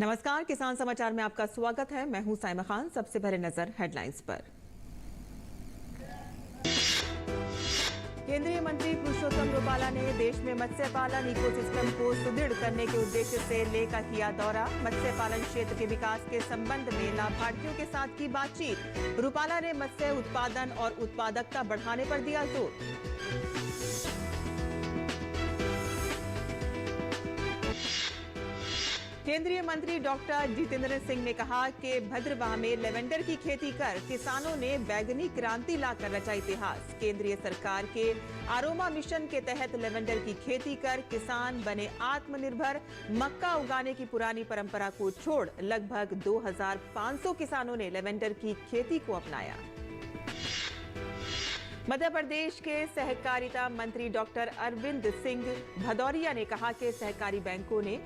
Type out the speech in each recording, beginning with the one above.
नमस्कार, किसान समाचार में आपका स्वागत है। मैं हूं साइमा खान। सबसे पहले नजर हेडलाइंस पर। केंद्रीय मंत्री पुरुषोत्तम रुपाला ने देश में मत्स्य पालन इकोसिस्टम को सुदृढ़ करने के उद्देश्य से लेह का किया दौरा। मत्स्य पालन क्षेत्र के विकास के संबंध में लाभार्थियों के साथ की बातचीत। रुपाला ने मत्स्य उत्पादन और उत्पादकता बढ़ाने पर दिया जोर। केंद्रीय मंत्री डॉक्टर जितेंद्र सिंह ने कहा कि भद्रवाह में लेवेंडर की खेती कर किसानों ने बैगनी क्रांति लाकर रचा इतिहास। केंद्रीय सरकार के आरोमा मिशन के तहत लेवेंडर की खेती कर किसान बने आत्मनिर्भर। मक्का उगाने की पुरानी परंपरा को छोड़ लगभग 2500 किसानों ने लेवेंडर की खेती को अपनाया। मध्य प्रदेश के सहकारिता मंत्री डॉक्टर अरविंद सिंह भदौरिया ने कहा कि सहकारी बैंकों ने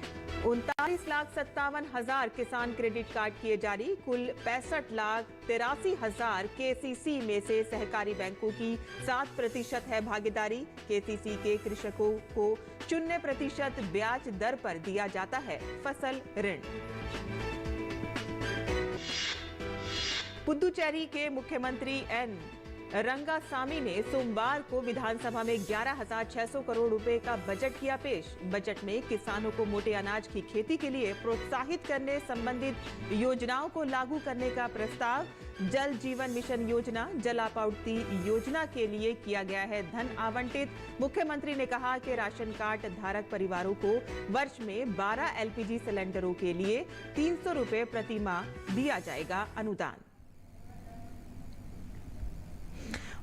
39,57,000 किसान क्रेडिट कार्ड किए जारी। कुल 65,83,000 केसीसी में से सहकारी बैंकों की 7% है भागीदारी। केसीसी के कृषकों को 0% ब्याज दर पर दिया जाता है फसल ऋण। पुदुचेरी के मुख्यमंत्री एन रंगासामी ने सोमवार को विधानसभा में 11,600 करोड़ रुपए का बजट किया पेश। बजट में किसानों को मोटे अनाज की खेती के लिए प्रोत्साहित करने संबंधित योजनाओं को लागू करने का प्रस्ताव। जल जीवन मिशन योजना, जल आपूर्ति योजना के लिए किया गया है धन आवंटित। मुख्यमंत्री ने कहा कि राशन कार्ड धारक परिवारों को वर्ष में 12 एलपीजी सिलेंडरों के लिए 300 रुपए प्रति माह दिया जाएगा अनुदान।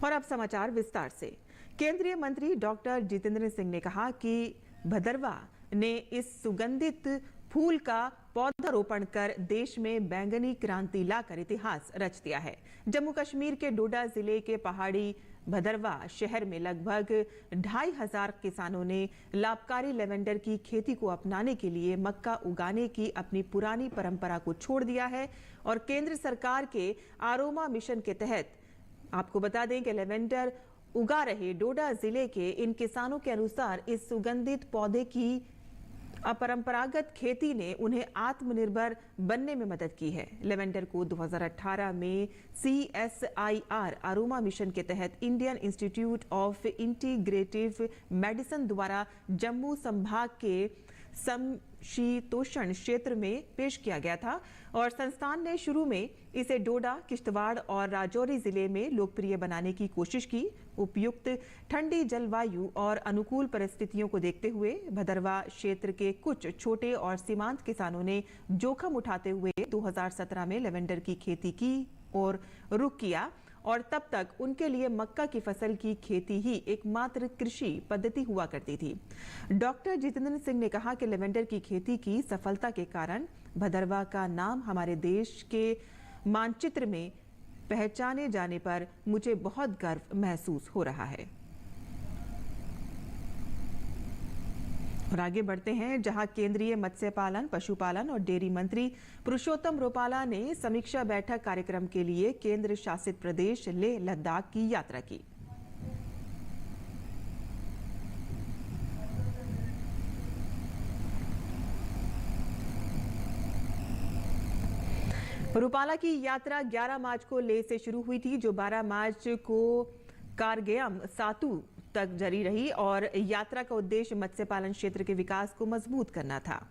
और अब समाचार विस्तार से। केंद्रीय मंत्री डॉक्टर जितेंद्र सिंह ने कहा कि भदरवाह ने इस सुगंधित फूल का पौधारोपण कर देश में बैंगनी क्रांति लाकर इतिहास रच दिया है। जम्मू कश्मीर के डोडा जिले के पहाड़ी भदरवाह शहर में लगभग 2,500 किसानों ने लाभकारी लेवेंडर की खेती को अपनाने के लिए मक्का उगाने की अपनी पुरानी परंपरा को छोड़ दिया है। और केंद्र सरकार के आरोमा मिशन के तहत आपको बता दें कि लेवेंडर उगा रहे डोडा जिले के इन किसानों के अनुसार इस सुगंधित पौधे की अपरंपरागत खेती ने उन्हें आत्मनिर्भर बनने में मदद की है। लेवेंडर को 2018 में CSIR आरोमा मिशन के तहत Indian institute of integrative medicine द्वारा जम्मू संभाग के समशीतोष्ण क्षेत्र में पेश किया गया था। और संस्थान ने शुरू में इसे डोडा, किश्तवाड़ और राजौरी जिले में लोकप्रिय बनाने की कोशिश की। उपयुक्त ठंडी जलवायु और अनुकूल परिस्थितियों को देखते हुए भदरवाह क्षेत्र के कुछ छोटे और सीमांत किसानों ने जोखिम उठाते हुए 2017 में लेवेंडर की खेती की और रुख किया। और तब तक उनके लिए मक्का की फसल की खेती ही एकमात्र कृषि पद्धति हुआ करती थी। डॉक्टर जितेंद्र सिंह ने कहा कि लेवेंडर की खेती की सफलता के कारण भदरवाह का नाम हमारे देश के मानचित्र में पहचाने जाने पर मुझे बहुत गर्व महसूस हो रहा है। और आगे बढ़ते हैं, जहां केंद्रीय मत्स्य पालन, पशुपालन और डेयरी मंत्री पुरुषोत्तम रुपाला ने समीक्षा बैठक कार्यक्रम के लिए केंद्र शासित प्रदेश लेह लद्दाख की यात्रा की। रुपाला की यात्रा 11 मार्च को लेह से शुरू हुई थी, जो 12 मार्च को कारगेयम सातु तक जारी रही। और यात्रा का उद्देश्य मत्स्य पालन क्षेत्र के विकास को मजबूत करना था।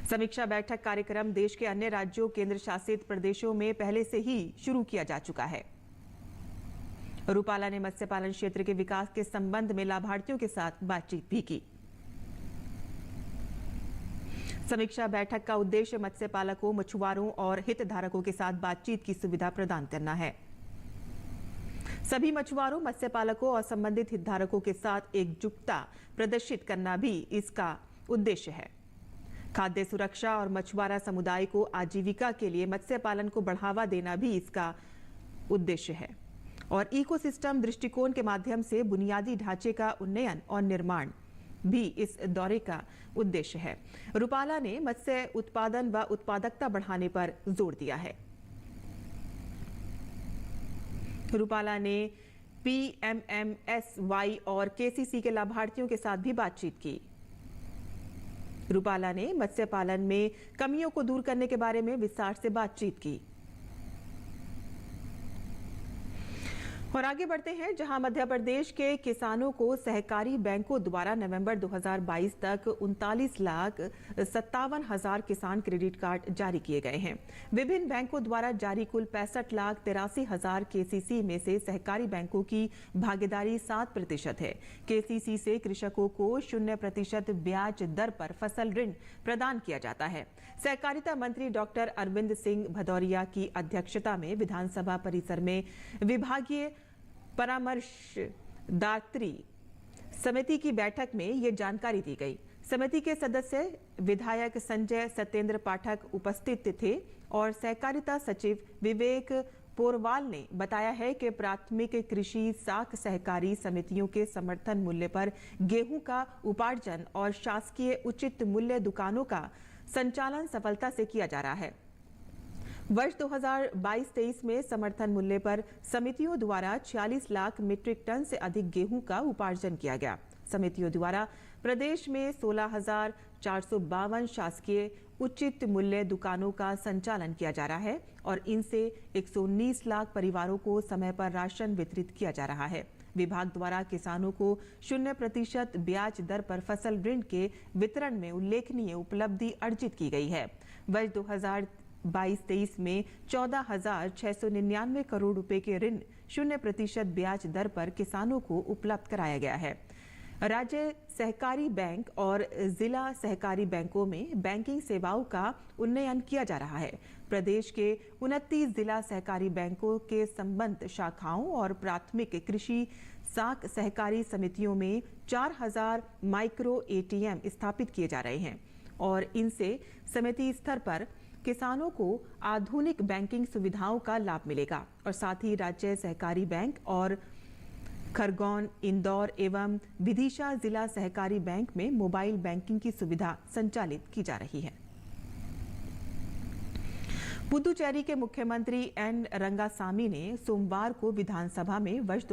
समीक्षा बैठक कार्यक्रम देश के अन्य राज्यों, केंद्र शासित प्रदेशों में पहले से ही शुरू किया जा चुका है। रुपाला ने मत्स्य पालन क्षेत्र के विकास के संबंध में लाभार्थियों के साथ बातचीत भी की। समीक्षा बैठक का उद्देश्य मत्स्य पालकों, मछुआरों और हितधारकों के साथ बातचीत की सुविधा प्रदान करना है। सभी मछुआरों, मत्स्य पालकों और संबंधित हितधारकों के साथ एकजुटता प्रदर्शित करना भी इसका उद्देश्य है। खाद्य सुरक्षा और मछुआरा समुदाय को आजीविका के लिए मत्स्य पालन को बढ़ावा देना भी इसका उद्देश्य है। और इकोसिस्टम दृष्टिकोण के माध्यम से बुनियादी ढांचे का उन्नयन और निर्माण भी इस दौरे का उद्देश्य है। रुपाला ने मत्स्य उत्पादन व उत्पादकता बढ़ाने पर जोर दिया है। रुपाला ने PMMSY और KCC के लाभार्थियों के साथ भी बातचीत की। रूपाला ने मत्स्य पालन में कमियों को दूर करने के बारे में विस्तार से बातचीत की। और आगे बढ़ते हैं, जहां मध्य प्रदेश के किसानों को सहकारी बैंकों द्वारा नवंबर 2022 तक 39,57,000 किसान क्रेडिट कार्ड जारी किए गए हैं। विभिन्न बैंकों द्वारा जारी कुल 65,83,000 केसीसी में से सहकारी बैंकों की भागीदारी 7% है। केसीसी से कृषकों को 0% ब्याज दर पर फसल ऋण प्रदान किया जाता है। सहकारिता मंत्री डॉक्टर अरविंद सिंह भदौरिया की अध्यक्षता में विधानसभा परिसर में विभागीय परामर्शदात्री समिति की बैठक में ये जानकारी दी गई। समिति के सदस्य विधायक संजय सत्येंद्र पाठक उपस्थित थे और सहकारिता सचिव विवेक पोरवाल ने बताया है कि प्राथमिक कृषि साख सहकारी समितियों के समर्थन मूल्य पर गेहूं का उपार्जन और शासकीय उचित मूल्य दुकानों का संचालन सफलता से किया जा रहा है। वर्ष 2022-23 में समर्थन मूल्य पर समितियों द्वारा 46 लाख मीट्रिक टन से अधिक गेहूं का उपार्जन किया गया। समितियों द्वारा प्रदेश में 16,452 शासकीय उचित मूल्य दुकानों का संचालन किया जा रहा है और इनसे 119 लाख परिवारों को समय पर राशन वितरित किया जा रहा है। विभाग द्वारा किसानों को 0% ब्याज दर पर फसल ऋण के वितरण में उल्लेखनीय उपलब्धि अर्जित की गई है। वर्ष 2022-23 में 14,699 करोड़ रुपए के ऋण 0% ब्याज दर पर किसानों को उपलब्ध कराया गया है। राज्य सहकारी बैंक और जिला सहकारी बैंकों में बैंकिंग सेवाओं का उन्नयन किया जा रहा है। प्रदेश के 29 जिला सहकारी बैंकों के संबद्ध शाखाओं और प्राथमिक कृषि साख सहकारी समितियों में 4,000 माइक्रो एटीएम स्थापित किए जा रहे हैं और इनसे समिति स्तर पर किसानों को आधुनिक बैंकिंग सुविधाओं का लाभ मिलेगा और साथ ही राज्य सहकारी बैंक और खरगोन, इंदौर एवं विदिशा जिला सहकारी बैंक में मोबाइल बैंकिंग की सुविधा संचालित की जा रही है। पुदुचेरी के मुख्यमंत्री एन रंगासामी ने सोमवार को विधानसभा में वर्ष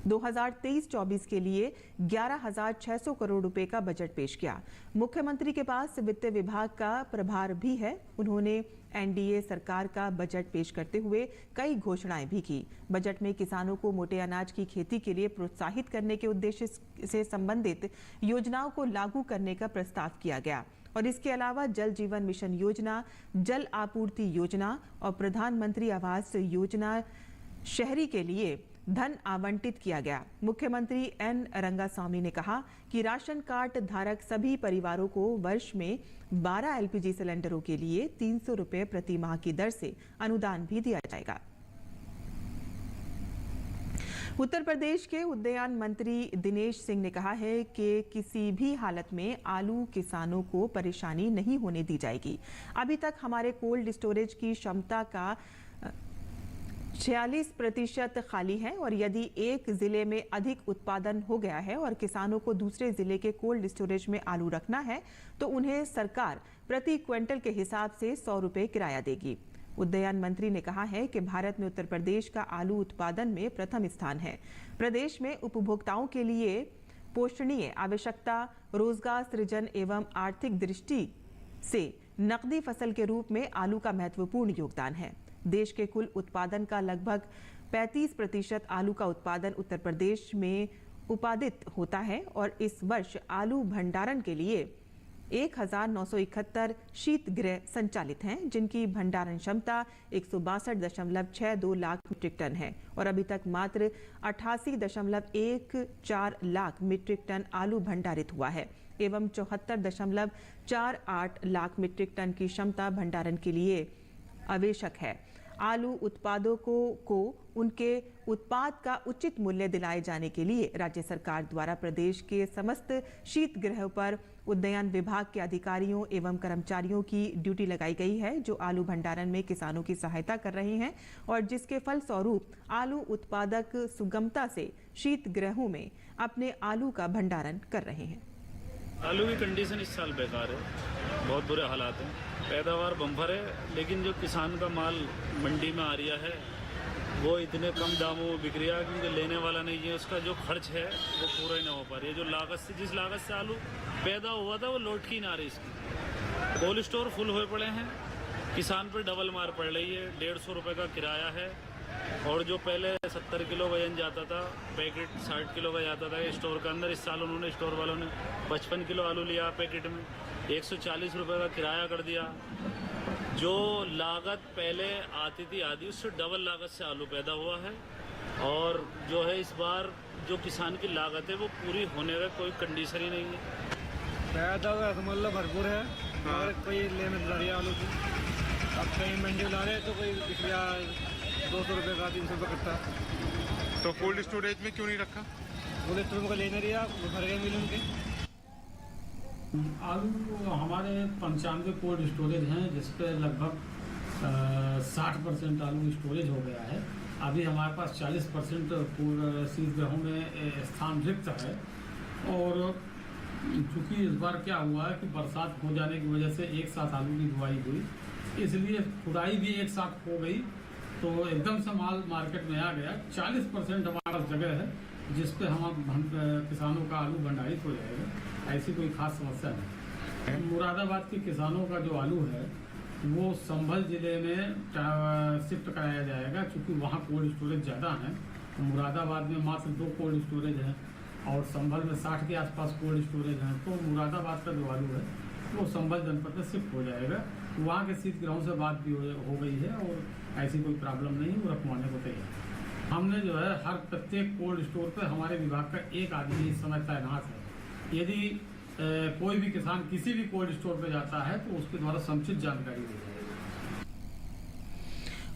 2023-24 के लिए 11,600 करोड़ रुपए का बजट पेश किया। मुख्यमंत्री के पास वित्त विभाग का प्रभार भी है। उन्होंने एनडीए सरकार का बजट पेश करते हुए कई घोषणाएं भी की। बजट में किसानों को मोटे अनाज की खेती के लिए प्रोत्साहित करने के उद्देश्य से संबंधित योजनाओं को लागू करने का प्रस्ताव किया गया और इसके अलावा जल जीवन मिशन योजना, जल आपूर्ति योजना और प्रधानमंत्री आवास योजना शहरी के लिए धन आवंटित किया गया। मुख्यमंत्री एन रंगास्वामी ने कहा कि राशन कार्ड धारक सभी परिवारों को वर्ष में 12 एलपीजी सिलेंडरों के लिए 300 रुपए प्रति माह की दर से अनुदान भी दिया जाएगा। उत्तर प्रदेश के उद्यान मंत्री दिनेश सिंह ने कहा है कि किसी भी हालत में आलू किसानों को परेशानी नहीं होने दी जाएगी। अभी तक हमारे कोल्ड स्टोरेज की क्षमता का 46% खाली है और यदि एक जिले में अधिक उत्पादन हो गया है और किसानों को दूसरे जिले के कोल्ड स्टोरेज में आलू रखना है तो उन्हें सरकार प्रति क्विंटल के हिसाब से 100 रुपए किराया देगी। उद्यान मंत्री ने कहा है कि भारत में उत्तर प्रदेश का आलू उत्पादन में प्रथम स्थान है। प्रदेश में उपभोक्ताओं के लिए पोषणीय आवश्यकता, रोजगार सृजन एवं आर्थिक दृष्टि से नकदी फसल के रूप में आलू का महत्वपूर्ण योगदान है। देश के कुल उत्पादन का लगभग 35% आलू का उत्पादन उत्तर प्रदेश में उत्पादित होता है और इस वर्ष आलू भंडारण के लिए 1,971 शीतगृह संचालित हैं, जिनकी भंडारण क्षमता 162.62 लाख मीट्रिक टन है और अभी तक मात्र 88.14 लाख मीट्रिक टन आलू भंडारित हुआ है एवं 74.48 लाख मीट्रिक टन की क्षमता भंडारण के लिए आवश्यक है। आलू उत्पादकों को उनके उत्पाद का उचित मूल्य दिलाए जाने के लिए राज्य सरकार द्वारा प्रदेश के समस्त शीतगृहों पर उद्यान विभाग के अधिकारियों एवं कर्मचारियों की ड्यूटी लगाई गई है, जो आलू भंडारण में किसानों की सहायता कर रहे हैं और जिसके फलस्वरूप आलू उत्पादक सुगमता से शीतगृहों में अपने आलू का भंडारण कर रहे हैं। आलू की कंडीशन इस साल बेकार है, बहुत बुरे हालात हैं। पैदावार बम्पर है, लेकिन जो किसान का माल मंडी में आ रहा है वो इतने कम दामों में बिक रहा है क्योंकि लेने वाला नहीं है, उसका जो खर्च है वो पूरा ही ना हो पा रही है। जो लागत से, जिस लागत से आलू पैदा हुआ था वो लौट की ना रही इसकी। कोल्ड स्टोर फुल हुए पड़े हैं, किसान पर डबल मार पड़ रही है। 150 रुपये का किराया है, और जो पहले 70 किलो वजन जाता था, पैकेट 60 किलो का जाता था स्टोर के अंदर, इस साल उन्होंने स्टोर वालों ने 55 किलो आलू लिया पैकेट में, 140 रुपये का किराया कर दिया। जो लागत पहले आती थी आधी, उससे डबल लागत से आलू पैदा हुआ है। और जो है इस बार जो किसान की लागत है वो पूरी होने का कोई कंडीशन ही नहीं है। पैदा हुआ मतलब भरपूर है, और कोई लेने ला रही है आलू की। अब कहीं मंडी ला रहे हैं तो कोई बिक रहा 200 रुपये का, 300 रुपये कट्टा। तो कोल्ड स्टोरेज में क्यों नहीं रखा? बोले तुम को लेने रही वो भर गए मिल उनके। आलू हमारे 95 कोल्ड स्टोरेज हैं, जिसपे लगभग 60% आलू स्टोरेज हो गया है। अभी हमारे पास 40% पूर्ण शीतगृहों में स्थान रिक्त है। और चूँकि इस बार क्या हुआ है कि बरसात हो जाने की वजह से एक साथ आलू की बुआई हुई, इसलिए खुदाई भी एक साथ हो गई, तो एकदम से माल मार्केट में आ गया। 40% हमारे पास जगह है जिस पे हम किसानों का आलू भंडारित हो जाएगा, ऐसी कोई खास समस्या नहीं। मुरादाबाद के किसानों का जो आलू है वो संभल जिले में शिफ्ट कराया जाएगा, क्योंकि वहाँ कोल्ड स्टोरेज ज़्यादा है। तो मुरादाबाद में मात्र 2 कोल्ड स्टोरेज हैं और संभल में 60 के आसपास कोल्ड स्टोरेज हैं। तो मुरादाबाद का जो आलू है वो संभल जनपद में शिफ्ट हो जाएगा। वहाँ के शीतगृहों से बात भी हो गई है और ऐसी कोई प्रॉब्लम नहीं, वो रखवाने को तैयार है। हमने जो है हर प्रत्येक कोल्ड स्टोर पर हमारे विभाग का एक आदमी इस समय तैनात है। यदि कोई भी किसान किसी भी कोल्ड स्टोर पर जाता है तो उसके द्वारा समुचित जानकारी दी जाएगी।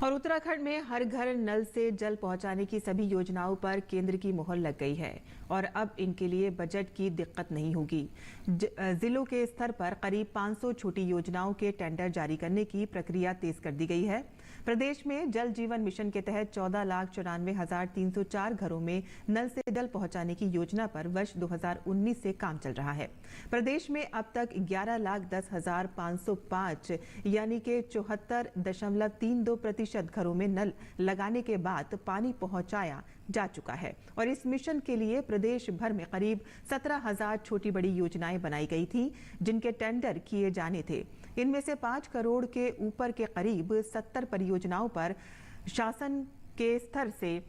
और उत्तराखंड में हर घर नल से जल पहुंचाने की सभी योजनाओं पर केंद्र की मुहर लग गई है और अब इनके लिए बजट की दिक्कत नहीं होगी। जिलों के स्तर पर करीब 500 छोटी योजनाओं के टेंडर जारी करने की प्रक्रिया तेज कर दी गई है। प्रदेश में जल जीवन मिशन के तहत 14,94,304 घरों में नल से जल पहुंचाने की योजना पर वर्ष 2019 से काम चल रहा है। प्रदेश में अब तक 11,10,505 यानी कि 74.32% घरों में नल लगाने के बाद पानी पहुंचाया जा चुका है। और इस मिशन के लिए प्रदेश भर में करीब 17,000 छोटी बड़ी योजनाएं बनाई गई थी, जिनके टेंडर किए जाने थे। इनमें से 5 करोड़ के ऊपर के करीब 70 परियोजनाओं पर शासन के स्तर से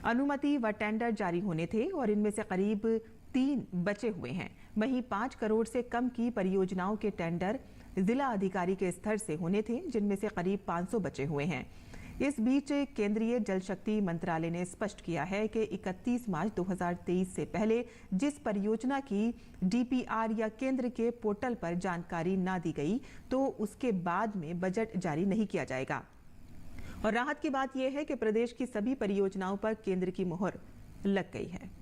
अनुमति व टेंडर जारी होने थे और इनमें से करीब 3 बचे हुए हैं। वहीं 5 करोड़ से कम की परियोजनाओं के टेंडर जिला अधिकारी के स्तर से होने थे, जिनमें से करीब 500 बचे हुए हैं। इस बीच केंद्रीय जल शक्ति मंत्रालय ने स्पष्ट किया है कि 31 मार्च 2023 से पहले जिस परियोजना की डीपीआर या केंद्र के पोर्टल पर जानकारी ना दी गई तो उसके बाद में बजट जारी नहीं किया जाएगा। और राहत की बात यह है कि प्रदेश की सभी परियोजनाओं पर केंद्र की मुहर लग गई है।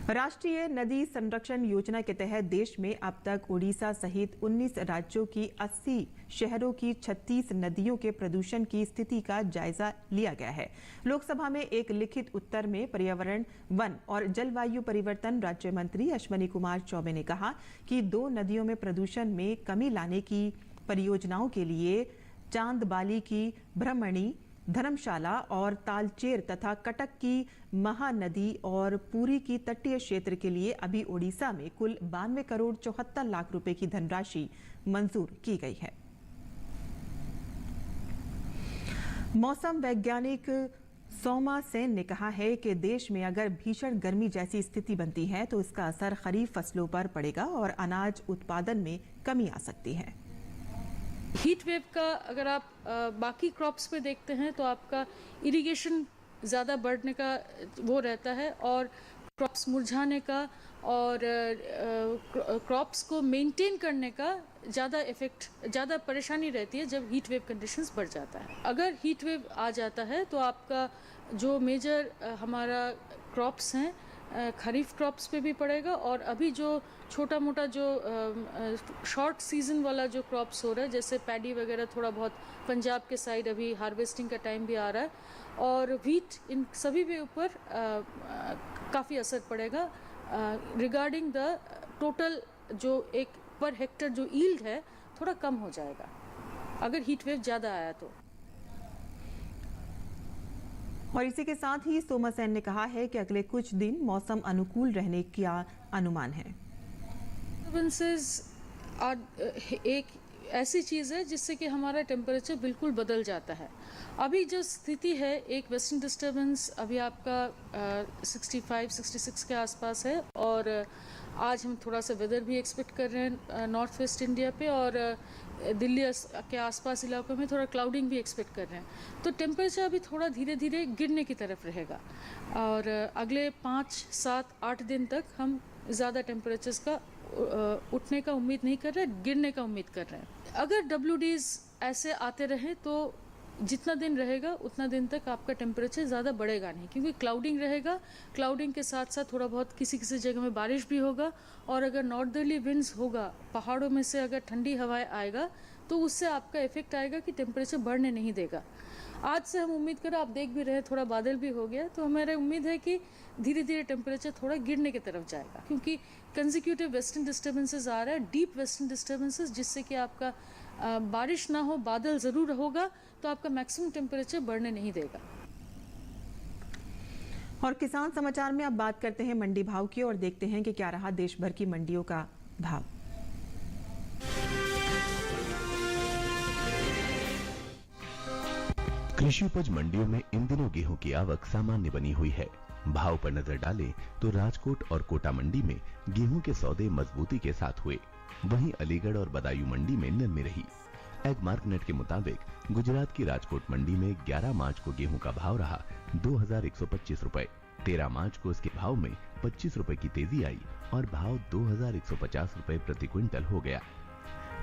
राष्ट्रीय नदी संरक्षण योजना के तहत देश में अब तक ओडिशा सहित 19 राज्यों की 80 शहरों की 36 नदियों के प्रदूषण की स्थिति का जायजा लिया गया है। लोकसभा में एक लिखित उत्तर में पर्यावरण, वन और जलवायु परिवर्तन राज्य मंत्री अश्विनी कुमार चौबे ने कहा कि 2 नदियों में प्रदूषण में कमी लाने की परियोजनाओं के लिए चांदबाली की ब्रह्मणी, धर्मशाला और तालचेर तथा कटक की महानदी और पुरी की तटीय क्षेत्र के लिए अभी ओडिशा में कुल 92 करोड़ 74 लाख रुपए की धनराशि मंजूर की गई है। मौसम वैज्ञानिक सोमा सेन ने कहा है कि देश में अगर भीषण गर्मी जैसी स्थिति बनती है तो इसका असर खरीफ फसलों पर पड़ेगा और अनाज उत्पादन में कमी आ सकती है। हीट वेव का अगर आप बाकी क्रॉप्स पे देखते हैं तो आपका इरिगेशन ज़्यादा बढ़ने का वो रहता है और क्रॉप्स मुरझाने का और क्रॉप्स को मेंटेन करने का ज़्यादा परेशानी रहती है जब हीट वेव कंडीशंस बढ़ जाता है। अगर हीट वेव आ जाता है तो आपका जो मेजर हमारा क्रॉप्स हैं खरीफ क्रॉप्स पे भी पड़ेगा और अभी जो छोटा मोटा जो शॉर्ट सीजन वाला जो क्रॉप्स हो रहा है जैसे पैडी वगैरह थोड़ा बहुत पंजाब के साइड अभी हार्वेस्टिंग का टाइम भी आ रहा है और व्हीट, इन सभी के ऊपर काफ़ी असर पड़ेगा। रिगार्डिंग द टोटल जो एक पर हेक्टर जो यील्ड है थोड़ा कम हो जाएगा अगर हीट वेव ज़्यादा आया तो। और इसी के साथ ही सोमा सेन ने कहा है कि अगले कुछ दिन मौसम अनुकूल रहने का अनुमान है। एक ऐसी चीज़ है जिससे कि हमारा टेम्परेचर बिल्कुल बदल जाता है। अभी जो स्थिति है, एक वेस्टर्न डिस्टर्बेंस अभी आपका 65-66 के आसपास है, और आज हम थोड़ा सा वेदर भी एक्सपेक्ट कर रहे हैं नॉर्थ वेस्ट इंडिया पे, और दिल्ली के आसपास इलाकों में थोड़ा क्लाउडिंग भी एक्सपेक्ट कर रहे हैं। तो टेम्परेचर अभी थोड़ा धीरे धीरे गिरने की तरफ रहेगा, और अगले 5, 7, 8 दिन तक हम ज़्यादा टेम्परेचर्स का उठने का उम्मीद नहीं कर रहे, गिरने का उम्मीद कर रहे हैं। अगर WDs ऐसे आते रहे तो जितना दिन रहेगा उतना दिन तक आपका टेम्परेचर ज़्यादा बढ़ेगा नहीं, क्योंकि क्लाउडिंग रहेगा। क्लाउडिंग के साथ साथ थोड़ा बहुत किसी किसी जगह में बारिश भी होगा, और अगर नॉर्दर्ली विंड्स होगा, पहाड़ों में से अगर ठंडी हवाएं आएगा तो उससे आपका इफेक्ट आएगा कि टेम्परेचर बढ़ने नहीं देगा। आज से हम उम्मीद करें, आप देख भी रहे हैं थोड़ा बादल भी हो गया, तो हमारी उम्मीद है कि धीरे धीरे टेम्परेचर थोड़ा गिरने की तरफ जाएगा, क्योंकि कंसेक्यूटिव वेस्टर्न डिस्टर्बेंसेस आ रहा है, डीप वेस्टर्न डिस्टर्बेंसेस, जिससे कि आपका बारिश ना हो, बादल ज़रूर होगा, तो आपका मैक्सिमम टेम्परेचर बढ़ने नहीं देगा। और किसान समाचार में अब बात करते हैं मंडी भाव की, और देखते हैं कि क्या रहा देश भर की मंडियों का भाव। कृषि उपज मंडियों में इन दिनों गेहूं की आवक सामान्य बनी हुई है। भाव पर नजर डालें तो राजकोट और कोटा मंडी में गेहूं के सौदे मजबूती के साथ हुए, वहीं अलीगढ़ और बदायूं मंडी में नरमी रही। एग मार्केट के मुताबिक गुजरात की राजकोट मंडी में 11 मार्च को गेहूं का भाव रहा 2125 रुपए। 13 मार्च को इसके भाव में 25 रुपए की तेजी आई और भाव 2150 रुपए प्रति क्विंटल हो गया।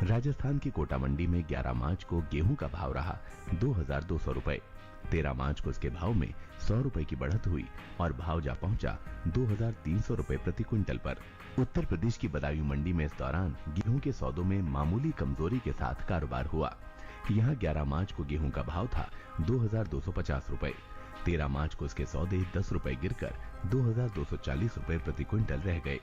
राजस्थान की कोटा मंडी में 11 मार्च को गेहूं का भाव रहा 2200 रुपए। 13 मार्च को इसके भाव में 100 रुपए की बढ़त हुई और भाव जा पहुंचा 2300 रुपए प्रति क्विंटल पर। उत्तर प्रदेश की बदायूं मंडी में इस दौरान गेहूं के सौदों में मामूली कमजोरी के साथ कारोबार हुआ। यहां 11 मार्च को गेहूं का भाव था 2250 रुपए। 13 मार्च को इसके सौदे 10 रुपए गिरकर 2240 रुपए प्रति क्विंटल रह गए,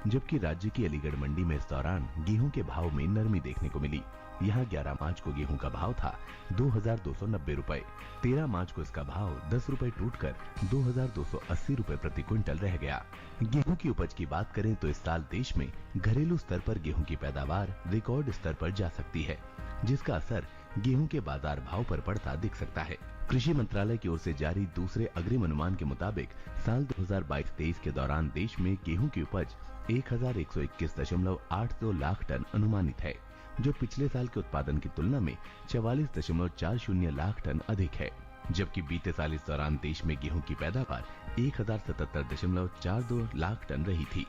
जबकि राज्य की अलीगढ़ मंडी में इस दौरान गेहूं के भाव में नरमी देखने को मिली। यहां 11 मार्च को गेहूं का भाव था 2290 रुपए। 13 मार्च को इसका भाव 10 रुपए टूटकर 2280 रुपए प्रति क्विंटल रह गया। गेहूं की उपज की बात करें तो इस साल देश में घरेलू स्तर पर गेहूं की पैदावार रिकॉर्ड स्तर पर जा सकती है, जिसका असर गेहूं के बाजार भाव पर पड़ता दिख सकता है। कृषि मंत्रालय की ओर से जारी दूसरे अग्रिम अनुमान के मुताबिक साल 2022-23 के दौरान देश में गेहूं की उपज 1121.82 लाख टन अनुमानित है, जो पिछले साल के उत्पादन की तुलना में 44.40 लाख टन अधिक है। जबकि बीते साल इस दौरान देश में गेहूं की पैदावार 1077.42 लाख टन रही थी।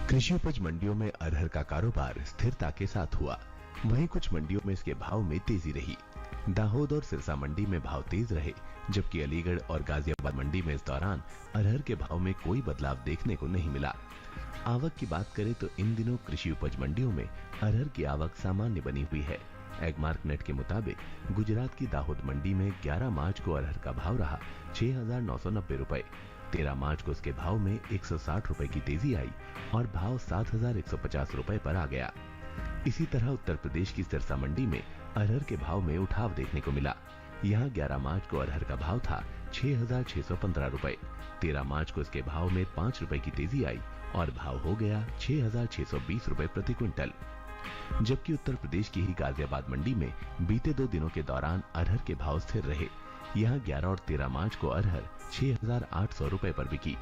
कृषि उपज मंडियों में अरहर का कारोबार स्थिरता के साथ हुआ, वहीं कुछ मंडियों में इसके भाव में तेजी रही। दाहोद और सिरसा मंडी में भाव तेज रहे, जबकि अलीगढ़ और गाजियाबाद मंडी में इस दौरान अरहर के भाव में कोई बदलाव देखने को नहीं मिला। आवक की बात करें तो इन दिनों कृषि उपज मंडियों में अरहर की आवक सामान्य बनी हुई है। एगमार्क नेट के मुताबिक गुजरात की दाहोद मंडी में 11 मार्च को अरहर का भाव रहा 6990 रुपए। 13 मार्च को इसके भाव में 160 रुपए की तेजी आई और भाव 7150 रुपए पर आ गया। इसी तरह उत्तर प्रदेश की सिरसा मंडी में अरहर के भाव में उठाव देखने को मिला। यहाँ 11 मार्च को अरहर का भाव था 6615 रुपए। 13 मार्च को इसके भाव में 5 रुपए की तेजी आई और भाव हो गया 6620 रुपए प्रति क्विंटल। जबकि उत्तर प्रदेश की ही गाजियाबाद मंडी में बीते 2 दिनों के दौरान अरहर के भाव स्थिर रहे। यहाँ 11 और 13 मार्च को अरहर 6800 रुपए पर बिकी।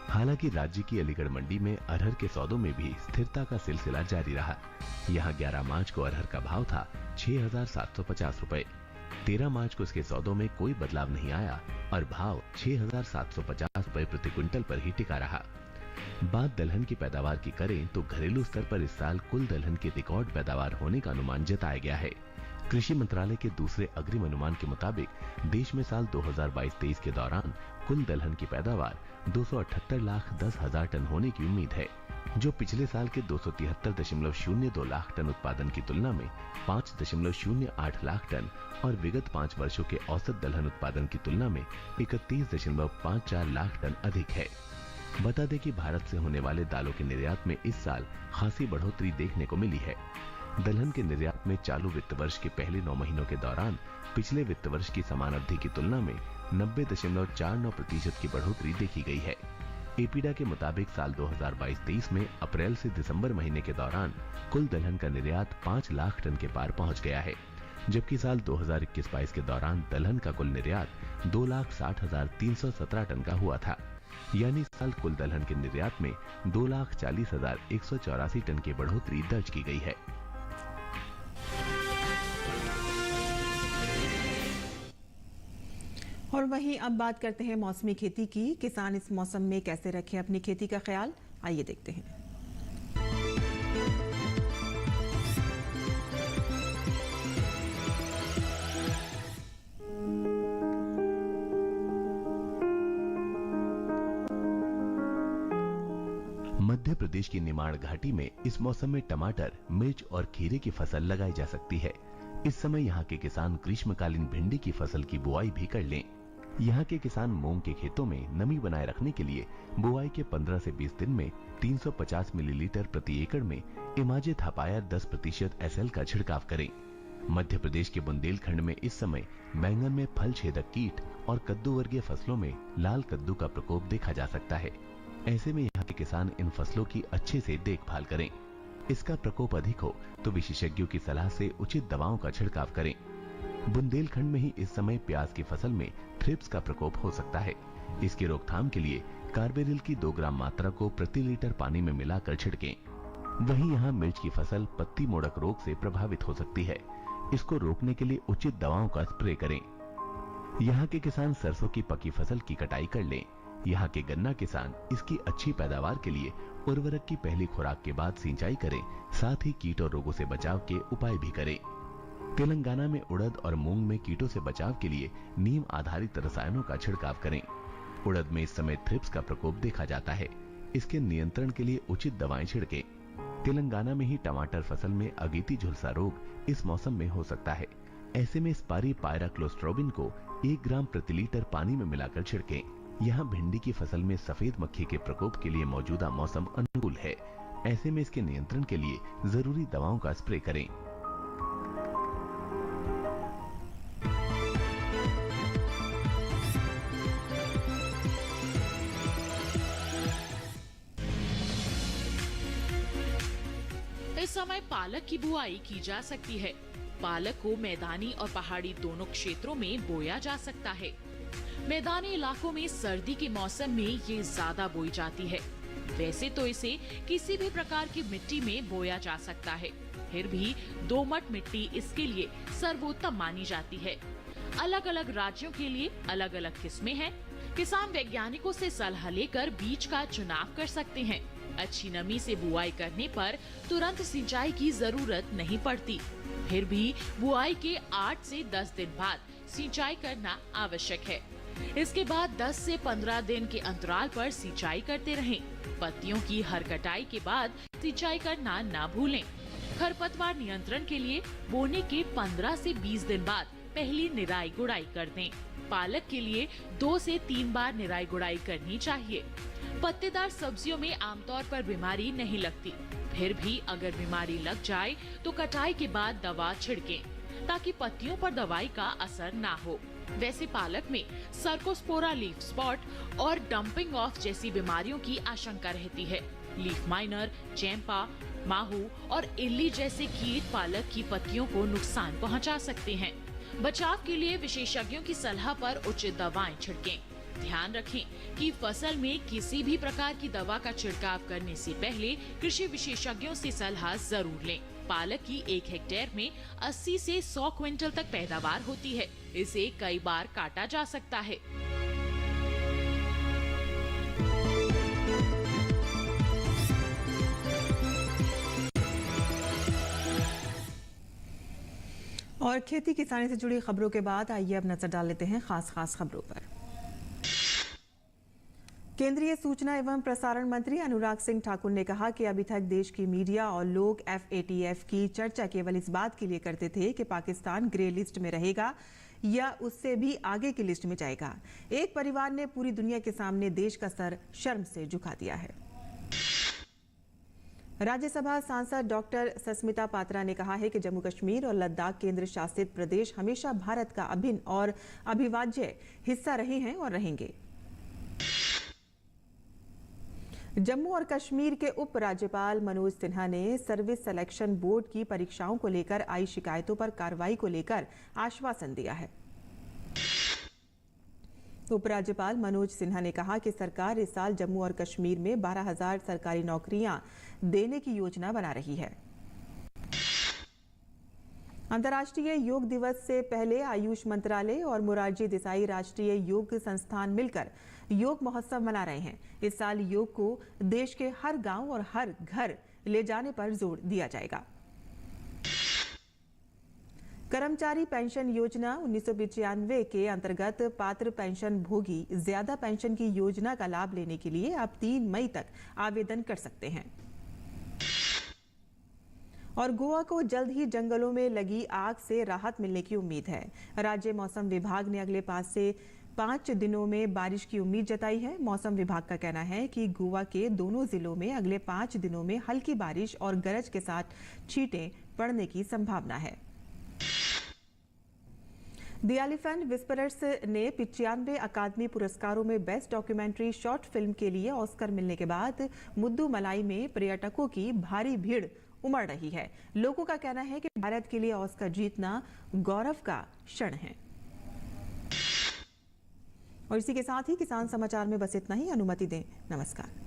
हालांकि राज्य की अलीगढ़ मंडी में अरहर के सौदों में भी स्थिरता का सिलसिला जारी रहा। यहाँ 11 मार्च को अरहर का भाव था 6750 रुपए। 13 मार्च को इसके सौदों में कोई बदलाव नहीं आया और भाव 6750 रुपए प्रति क्विंटल पर ही टिका रहा। बात दलहन की पैदावार की करें तो घरेलू स्तर पर इस साल कुल दलहन की रिकॉर्ड पैदावार होने का अनुमान जताया गया है। कृषि मंत्रालय के दूसरे अग्रिम अनुमान के मुताबिक देश में साल 2022-23 के दौरान कुल दलहन की पैदावार 278,10,000 टन होने की उम्मीद है, जो पिछले साल के 273.02 लाख टन उत्पादन की तुलना में 5.08 लाख टन और विगत 5 वर्षों के औसत दलहन उत्पादन की तुलना में 31.54 लाख टन अधिक है। बता दें कि भारत से होने वाले दालों के निर्यात में इस साल खासी बढ़ोतरी देखने को मिली है। दलहन के निर्यात में चालू वित्त वर्ष के पहले 9 महीनों के दौरान पिछले वित्त वर्ष की समान अवधि की तुलना में 90.49% की बढ़ोतरी देखी गई है। एपीडा के मुताबिक साल 2022-23 में अप्रैल से दिसंबर महीने के दौरान कुल दलहन का निर्यात 5 लाख टन के पार पहुंच गया है, जबकि साल 2021-22 के दौरान दलहन का कुल निर्यात 2,60,317 टन का हुआ था। यानी साल कुल दलहन के निर्यात में 2,40,184 टन की बढ़ोतरी दर्ज की गई है। और वहीं अब बात करते हैं मौसमी खेती की। किसान इस मौसम में कैसे रखें अपनी खेती का ख्याल, आइए देखते हैं। मध्य प्रदेश की निमाड़ घाटी में इस मौसम में टमाटर, मिर्च और खीरे की फसल लगाई जा सकती है। इस समय यहाँ के किसान ग्रीष्मकालीन भिंडी की फसल की बुआई भी कर लें। यहाँ के किसान मूंग के खेतों में नमी बनाए रखने के लिए बुआई के 15 से 20 दिन में 350 मिलीलीटर प्रति एकड़ में इमाजे थापायर 10% SL का छिड़काव करें। मध्य प्रदेश के बुंदेलखंड में इस समय बैंगन में फल छेदक कीट और कद्दू वर्गीय फसलों में लाल कद्दू का प्रकोप देखा जा सकता है। ऐसे में यहाँ के किसान इन फसलों की अच्छे से देखभाल करें। इसका प्रकोप अधिक हो तो विशेषज्ञों की सलाह से उचित दवाओं का छिड़काव करें। बुंदेलखंड में ही इस समय प्याज की फसल में थ्रिप्स का प्रकोप हो सकता है। इसकी रोकथाम के लिए कार्बेरिल की 2 ग्राम मात्रा को प्रति लीटर पानी में मिलाकर छिड़कें। वहीं यहाँ मिर्च की फसल पत्ती मोड़क रोग से प्रभावित हो सकती है। इसको रोकने के लिए उचित दवाओं का स्प्रे करें। यहाँ के किसान सरसों की पकी फसल की कटाई कर लें। यहाँ के गन्ना किसान इसकी अच्छी पैदावार के लिए उर्वरक की पहली खुराक के बाद सिंचाई करें, साथ ही कीट और रोगों से बचाव के उपाय भी करें। तेलंगाना में उड़द और मूंग में कीटों से बचाव के लिए नीम आधारित रसायनों का छिड़काव करें। उड़द में इस समय थ्रिप्स का प्रकोप देखा जाता है। इसके नियंत्रण के लिए उचित दवाएं छिड़कें। तेलंगाना में ही टमाटर फसल में अगेती झुलसा रोग इस मौसम में हो सकता है। ऐसे में स्पारी पायराक्लोस्ट्रोबिन को 1 ग्राम प्रति लीटर पानी में मिलाकर छिड़कें। यहाँ भिंडी की फसल में सफेद मक्खी के प्रकोप के लिए मौजूदा मौसम अनुकूल है। ऐसे में इसके नियंत्रण के लिए जरूरी दवाओं का स्प्रे करें। इस समय पालक की बुआई की जा सकती है। पालक को मैदानी और पहाड़ी दोनों क्षेत्रों में बोया जा सकता है। मैदानी इलाकों में सर्दी के मौसम में ये ज्यादा बोई जाती है। वैसे तो इसे किसी भी प्रकार की मिट्टी में बोया जा सकता है, फिर भी दोमट मिट्टी इसके लिए सर्वोत्तम मानी जाती है। अलग अलग राज्यों के लिए अलग अलग किस्में हैं। किसान वैज्ञानिकों से सलाह लेकर बीज का चुनाव कर सकते हैं। अच्छी नमी से बुआई करने पर तुरंत सिंचाई की जरूरत नहीं पड़ती। फिर भी बुआई के 8 से 10 दिन बाद सिंचाई करना आवश्यक है। इसके बाद 10 से 15 दिन के अंतराल पर सिंचाई करते रहें। पत्तियों की हर कटाई के बाद सिंचाई करना ना भूलें। खरपतवार नियंत्रण के लिए बोने के 15 से 20 दिन बाद पहली निराई गुड़ाई कर दें। पालक के लिए 2 से 3 बार निराई गुड़ाई करनी चाहिए। पत्तेदार सब्जियों में आमतौर पर बीमारी नहीं लगती, फिर भी अगर बीमारी लग जाए तो कटाई के बाद दवा छिड़कें ताकि पत्तियों पर दवाई का असर ना हो। वैसे पालक में सर्कोस्पोरा लीफ स्पॉट और डंपिंग ऑफ जैसी बीमारियों की आशंका रहती है। लीफ माइनर, चैंपा, माहू और इल्ली जैसे कीट पालक की पत्तियों को नुकसान पहुंचा सकते हैं। बचाव के लिए विशेषज्ञों की सलाह पर उचित दवाएं छिड़कें। ध्यान रखें कि फसल में किसी भी प्रकार की दवा का छिड़काव करने से पहले कृषि विशेषज्ञों से सलाह जरूर लें। पालक की 1 हेक्टेयर में 80 से 100 क्विंटल तक पैदावार होती है। इसे कई बार काटा जा सकता है। और खेती किसानी से जुड़ी खबरों के बाद आइए अब नजर डाल लेते हैं खास खबरों पर। केंद्रीय सूचना एवं प्रसारण मंत्री अनुराग सिंह ठाकुर ने कहा कि अभी तक देश की मीडिया और लोग FATF की चर्चा केवल इस बात के लिए करते थे कि पाकिस्तान ग्रे लिस्ट में रहेगा या उससे भी आगे की लिस्ट में जाएगा। एक परिवार ने पूरी दुनिया के सामने देश का सर शर्म से झुका दिया है। राज्यसभा सांसद डॉक्टर सस्मिता पात्रा ने कहा है कि जम्मू कश्मीर और लद्दाख केंद्र शासित प्रदेश हमेशा भारत का अभिन्न और अविभाज्य हिस्सा रहे हैं और रहेंगे। जम्मू और कश्मीर के उप राज्यपाल मनोज सिन्हा ने सर्विस सिलेक्शन बोर्ड की परीक्षाओं को लेकर आई शिकायतों पर कार्रवाई को लेकर आश्वासन दिया है। उपराज्यपाल मनोज सिन्हा ने कहा कि सरकार इस साल जम्मू और कश्मीर में 12,000 सरकारी नौकरियां देने की योजना बना रही है। अंतर्राष्ट्रीय योग दिवस से पहले आयुष मंत्रालय और मोरारजी देसाई राष्ट्रीय योग संस्थान मिलकर योग महोत्सव मना रहे हैं। इस साल योग को देश के हर गांव और हर घर ले जाने पर जोर दिया जाएगा। कर्मचारी पेंशन योजना 1995 के अंतर्गत पात्र पेंशन भोगी ज्यादा पेंशन की योजना का लाभ लेने के लिए अब 3 मई तक आवेदन कर सकते हैं। और गोवा को जल्द ही जंगलों में लगी आग से राहत मिलने की उम्मीद है। राज्य मौसम विभाग ने अगले 5 से 5 दिनों में बारिश की उम्मीद जताई है। मौसम विभाग का कहना है कि गोवा के दोनों जिलों में अगले 5 दिनों में हल्की बारिश और गरज के साथ छींटें पड़ने की संभावना है। द एलिफेंट विस्परर्स ने 95 अकादमी पुरस्कारों में बेस्ट डॉक्यूमेंट्री शॉर्ट फिल्म के लिए ऑस्कर मिलने के बाद मुद्दुमलाई में पर्यटकों की भारी भीड़ उमड़ रही है। लोगों का कहना है कि भारत के लिए ऑस्कर जीतना गौरव का क्षण है। और इसी के साथ ही किसान समाचार में बस इतना ही। अनुमति दें। नमस्कार।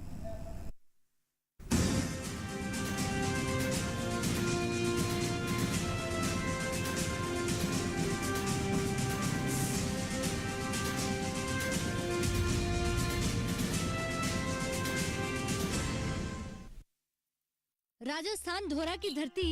राजस्थान धोरा की धरती